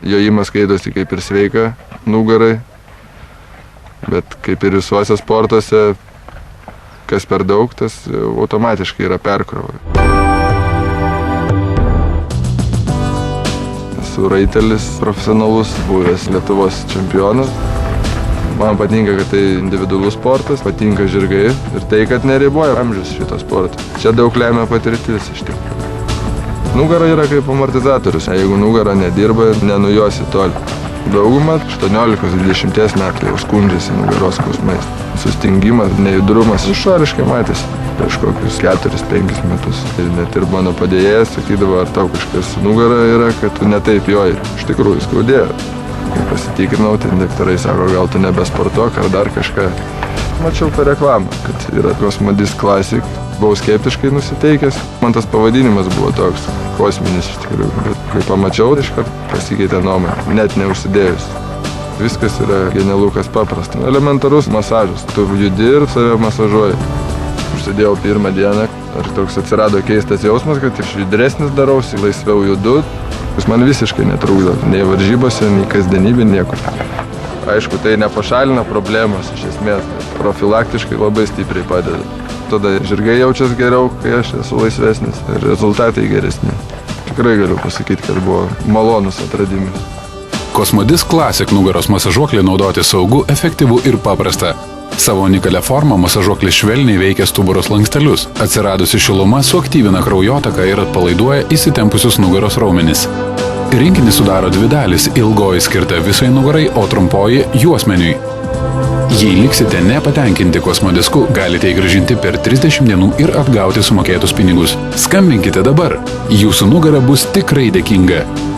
Jojimas skaitosi kaip ir sveika nugarai, bet kaip ir visuose sportuose, kas per daug, tas automatiškai yra perkrova. Esu raitelis profesionalus, buvęs Lietuvos čempionas. Man patinka, kad tai individualus sportas, patinka žirgai ir tai, kad neriboja amžius šito sporto. Čia daug lemia patirtis iš tikrųjų. Nugara yra kaip amortizatorius. Jeigu nugara nedirba, nenujosi toli. Dauguma 18-20 metų jau skundžiasi nugaros skausmais. Sustingimas, nejudrumas išoriškai matėsi prieš kokius 4-5 metus. Ir net ir mano padėjėjas sakydavo, ar tau kažkas su nugara yra, kad tu netaip joji. Iš tikrųjų skaudėjo. Kai pasitikrinau, tai daktarai sako, gal tu nebesportuok ar dar kažką. Mačiau per reklamą, kad yra Cosmodisc Classic. Buvau skeptiškai nusiteikęs. Man tas pavadinimas buvo toks kosminis iš tikrųjų. Bet kai pamačiau, iškart pasikeitė nuomonė, net neužsidėjus. Viskas yra genialu, kas paprasta. Elementarus masažas. Tu judi ir save masažuoji. Užsidėjau pirmą dieną. Ir toks atsirado keistas jausmas, kad iš judresnis darausi, laisviau judu. Jis man visiškai netrukdo. Nei varžybose, nei kasdienybė, niekur. Aišku, tai nepašalina problemos iš esmės. Profilaktiškai labai stipriai padeda. Tada žirgai jaučiasi geriau, kai aš esu laisvesnis ir rezultatai geresni. Tikrai galiu pasakyti, kad buvo malonus atradimas. Cosmodisc Classic nugaros masažuoklį naudoti saugu, efektyvu ir paprasta. Savo unikalią formą masažuoklis švelniai veikia stuburos lankstelius. Atsiradusi šiluma suaktyvina kraujotaką ir atpalaiduoja įsitempusius nugaros raumenis. Rinkinį sudaro 2 dalys, ilgoji skirta visai nugarai, o trumpoji juosmeniui. Jei liksite nepatenkinti Cosmodiscu, galite įgrąžinti per 30 dienų ir atgauti sumokėtus pinigus. Skambinkite dabar, jūsų nugara bus tikrai dėkinga.